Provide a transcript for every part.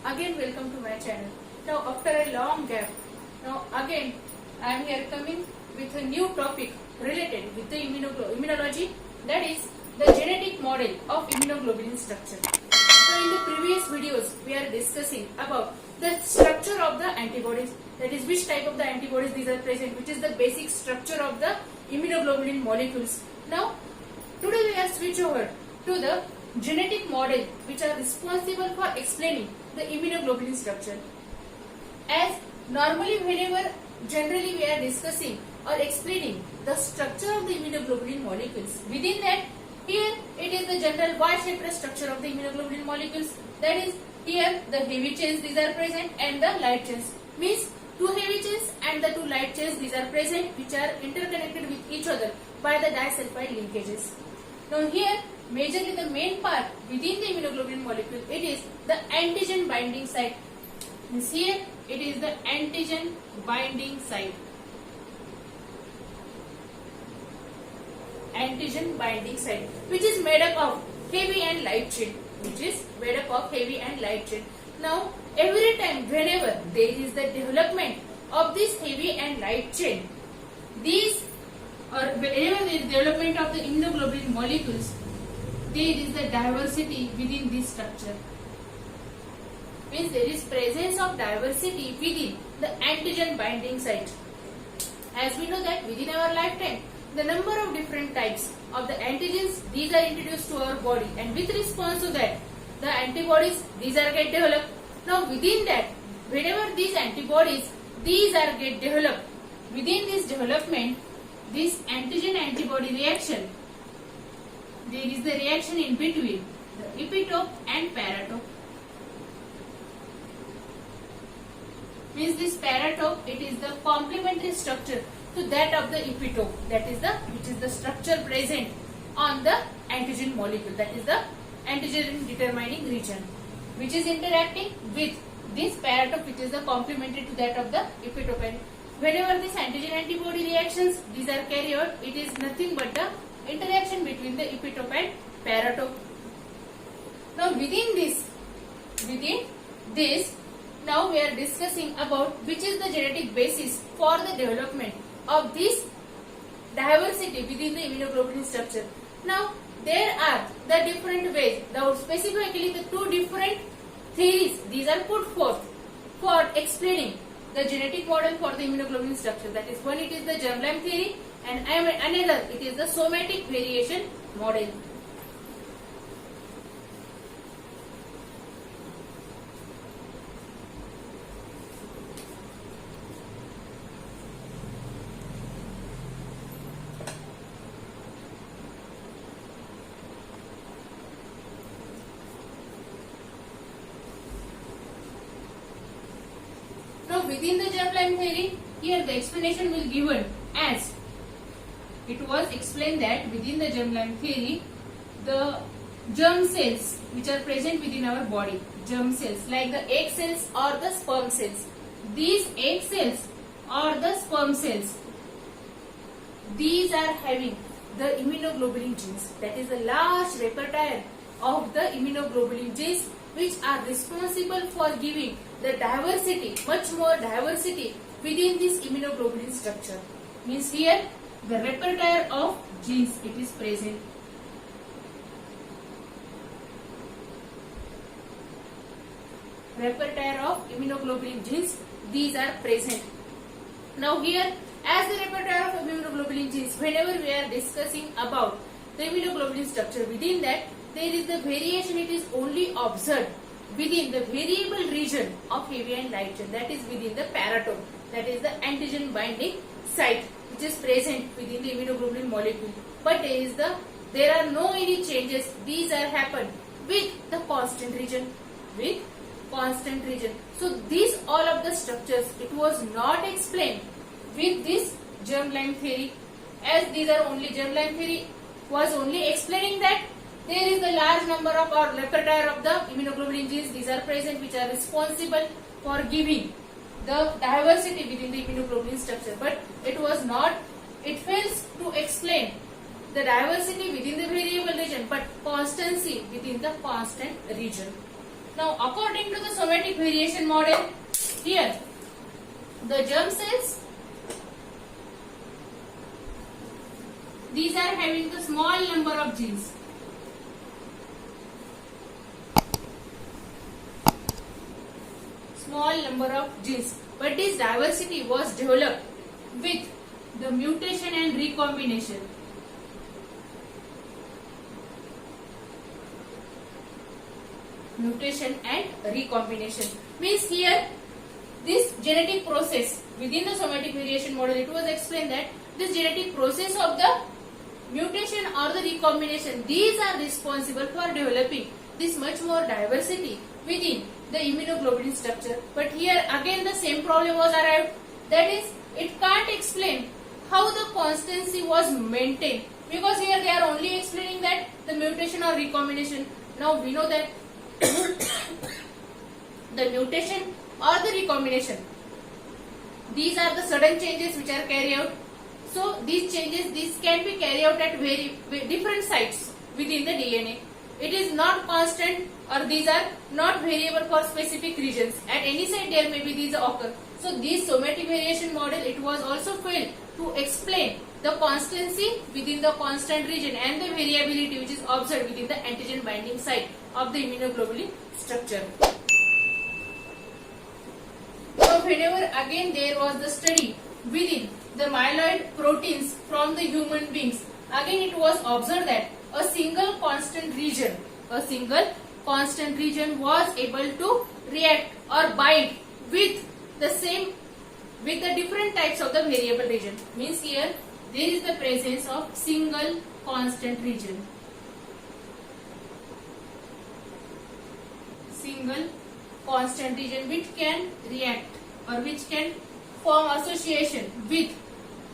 Again welcome to my channel. Now after a long gap, now again I am here coming with a new topic related with the immunology, that is the genetic model of immunoglobulin structure. So in the previous videos we are discussing about the structure of the antibodies, that is which type of the antibodies these are present, which is the basic structure of the immunoglobulin molecules. Now today we are switch over to the genetic model which are responsible for explaining the immunoglobulin structure. As normally whenever generally we are discussing or explaining the structure of the immunoglobulin molecules, within that here it is the general Y-shaped structure of the immunoglobulin molecules, that is here the heavy chains these are present and the light chains, means two heavy chains and the two light chains these are present, which are interconnected with each other by the disulfide linkages. Now here majorly the main part within the immunoglobulin molecule, it is the antigen binding site. Means here it is the antigen binding site. Antigen binding site, which is made up of heavy and light chain, Now every time whenever there is the development of this heavy and light chain, these or whenever there is development of the immunoglobulin molecules, there is the diversity within this structure. Means there is presence of diversity within the antigen binding site. As we know that within our lifetime, the number of different types of the antigens, these are introduced to our body, and with response to that, the antibodies, these are get developed. Now within that, whenever these antibodies, these are get developed, within this development, this antigen-antibody reaction, there is the reaction in between the epitope and paratope. Means this paratope, it is the complementary structure to that of the epitope, which is the structure present on the antigen molecule, that is the antigen determining region, which is interacting with this paratope, which is the complementary to that of the epitope. And whenever this antigen antibody reactions, these are carried out, it is nothing but the interaction between the epitope and paratope. Now within this, now we are discussing about which is the genetic basis for the development of this diversity within the immunoglobulin structure. Now there are the different ways, specifically the two different theories, these are put forth for explaining the genetic model for the immunoglobulin structure. That is, one it is the germline theory and another it is the somatic variation model. Now within the germline theory, here the explanation will given as it was explained that within the germline theory, the germ cells which are present within our body, germ cells like the egg cells or the sperm cells, these egg cells or the sperm cells, these are having the immunoglobulin genes, that is a large repertoire of the immunoglobulin genes, which are responsible for giving the diversity, much more diversity within this immunoglobulin structure. Means here the repertoire of genes, it is present. Repertoire of immunoglobulin genes, these are present. Now here, as the repertoire of immunoglobulin genes, whenever we are discussing about the immunoglobulin structure, within that there is the variation, it is only observed within the variable region of heavy and light chain, that is within the paratope, that is the antigen binding site, which is present within the immunoglobulin molecule. But there are no any changes, these are happen with the constant region, So these all of the structures, it was not explained with this germline theory, as these are only germline theory was only explaining that there is the large number of or repertoire of the immunoglobulin genes, these are present, which are responsible for giving the diversity within the immunoglobulin structure. But it was not, it fails to explain the diversity within the variable region, but constancy within the constant region. Now, according to the somatic variation model, here the germ cells, these are having the small number of genes. Small number of genes, but this diversity was developed with the mutation and recombination. Mutation and recombination means here this genetic process within the somatic variation model, it was explained that this genetic process of the mutation or the recombination, these are responsible for developing this much more diversity within the immunoglobulin structure. But here again the same problem was arrived, that is, it can't explain how the constancy was maintained, because here they are only explaining that the mutation or recombination. Now we know that the mutation or the recombination, these are the sudden changes which are carried out. So these changes, these can be carried out at very different sites within the DNA. It is not constant, or these are not variable for specific regions. At any site there may be these occur. So this somatic variation model, it was also failed to explain the constancy within the constant region and the variability which is observed within the antigen binding site of the immunoglobulin structure. So whenever again there was the study within the myeloid proteins from the human beings, again it was observed that a single constant region was able to react or bind with the different types of the variable region. Means here there is the presence of single constant region. Single constant region which can react or which can form association with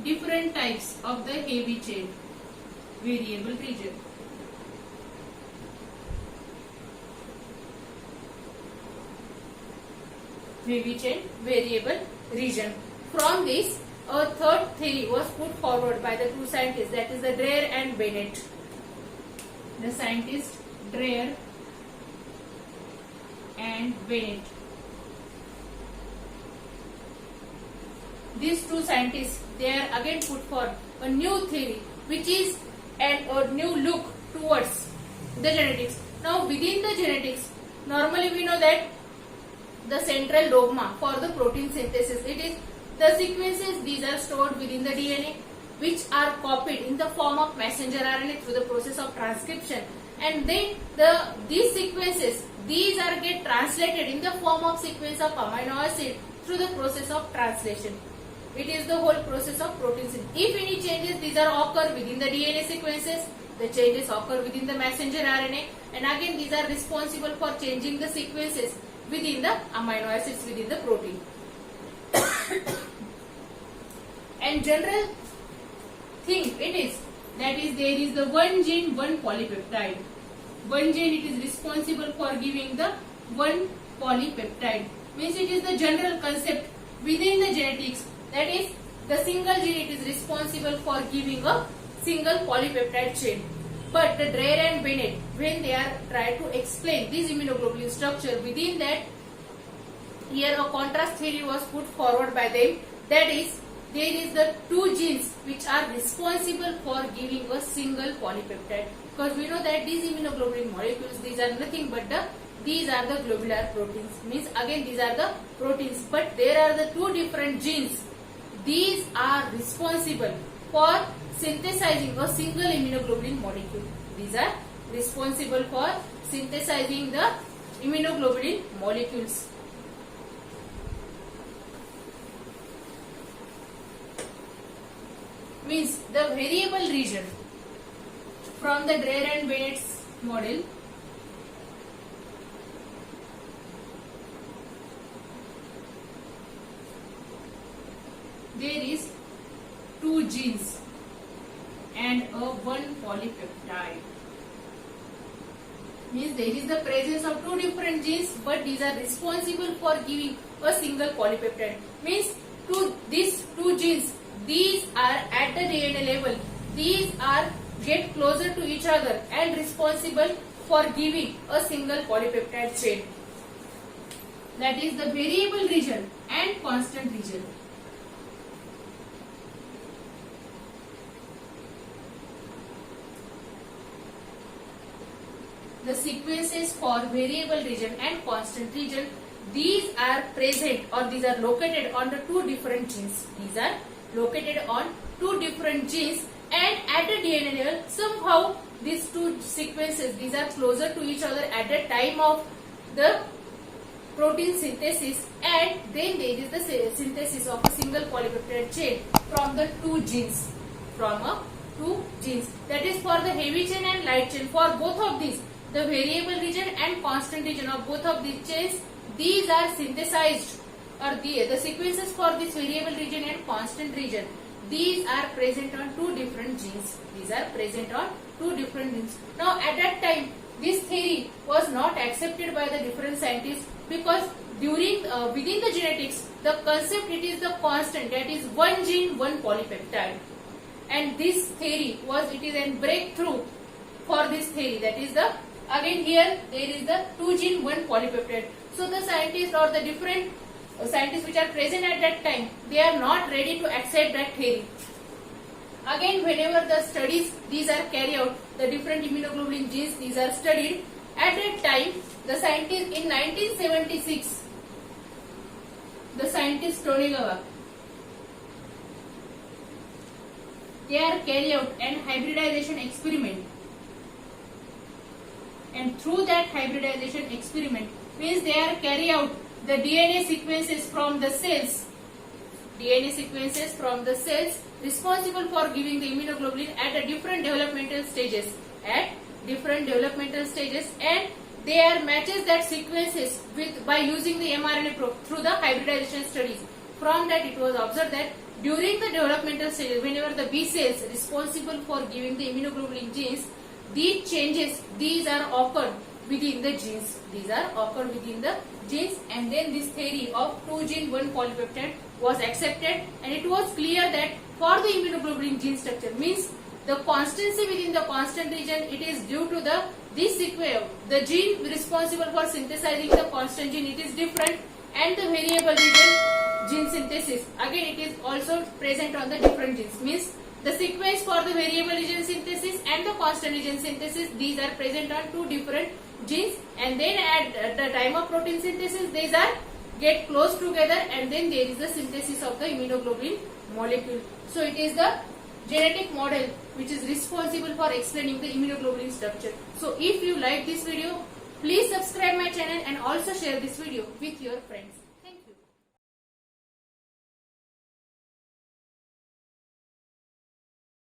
different types of the heavy chain variable region. Heavy chain variable region. From this, a third theory was put forward by the two scientists, that is the Dreyer and Bennett. The scientists Dreyer and Bennett. These two scientists, they are again put forward a new theory which is a new look towards the genetics. Now within the genetics, normally we know that the central dogma for the protein synthesis, it is the sequences, these are stored within the DNA which are copied in the form of messenger RNA through the process of transcription, and then these sequences, these are get translated in the form of sequence of amino acid through the process of translation. It is the whole process of protein synthesis. If any changes, these are occur within the DNA sequences, the changes occur within the messenger RNA, and again these are responsible for changing the sequences within the amino acids within the protein. And general thing it is, that is, there is the one gene, one polypeptide. One gene, it is responsible for giving the one polypeptide. Means it is the general concept within the genetics, that is the single gene, it is responsible for giving a single polypeptide chain. But the Dreyer and Bennett, when they are trying to explain this immunoglobulin structure, within that, here a contrast theory was put forward by them, that is, there is the two genes which are responsible for giving a single polypeptide. Because we know that these immunoglobulin molecules, these are nothing but these are the globular proteins. Means again these are the proteins, but there are the two different genes. These are responsible for synthesizing a single immunoglobulin molecule. These are responsible for synthesizing the immunoglobulin molecules. Means the variable region from the Dreyer and Bennett's model, there is two genes and a one polypeptide. Means there is the presence of two different genes, but these are responsible for giving a single polypeptide. Means these two genes, these are at the DNA level, these are get closer to each other and responsible for giving a single polypeptide chain. that is the variable region and constant region. The sequences for variable region and constant region, these are present or these are located on the two different genes. These are located on two different genes, and at the DNA level somehow these two sequences, these are closer to each other at the time of the protein synthesis, and then there is the synthesis of a single polypeptide chain from the two genes, that is for the heavy chain and light chain. For both of these, the variable region and constant region of both of these chains, these are synthesized, or the sequences for this variable region and constant region, these are present on two different genes. Now at that time, this theory was not accepted by the different scientists, because during within the genetics, the concept, it is the constant, that is one gene, one polypeptide. And this theory it is a breakthrough for this theory, that is the, again here there is the two gene, one polypeptide. So the scientists or the different scientists which are present at that time, they are not ready to accept that theory. Again, whenever the studies these are carried out, the different immunoglobulin genes, these are studied. At that time, the scientists in 1976, the scientist Tonegawa, they are carried out an hybridization experiment, and through that hybridization experiment, means they are carry out the DNA sequences from the cells, responsible for giving the immunoglobulin at a different developmental stages, and they are matches that sequences with by using the mRNA probe through the hybridization studies. From that, it was observed that during the developmental stages, whenever the B cells responsible for giving the immunoglobulin genes, these changes, these are occurred within the genes. And then this theory of two gene, one polypeptide was accepted, and it was clear that for the immunoglobulin gene structure, means the constancy within the constant region, it is due to this sequence, the gene responsible for synthesizing the constant gene, it is different, and the variable region gene synthesis, again it is also present on the different genes, means the sequence for the variable region synthesis and the constant region synthesis, these are present on two different genes, and then at the time of protein synthesis, these are get close together, and then there is the synthesis of the immunoglobulin molecule. So it is the genetic model which is responsible for explaining the immunoglobulin structure. So if you like this video, please subscribe my channel and also share this video with your friends.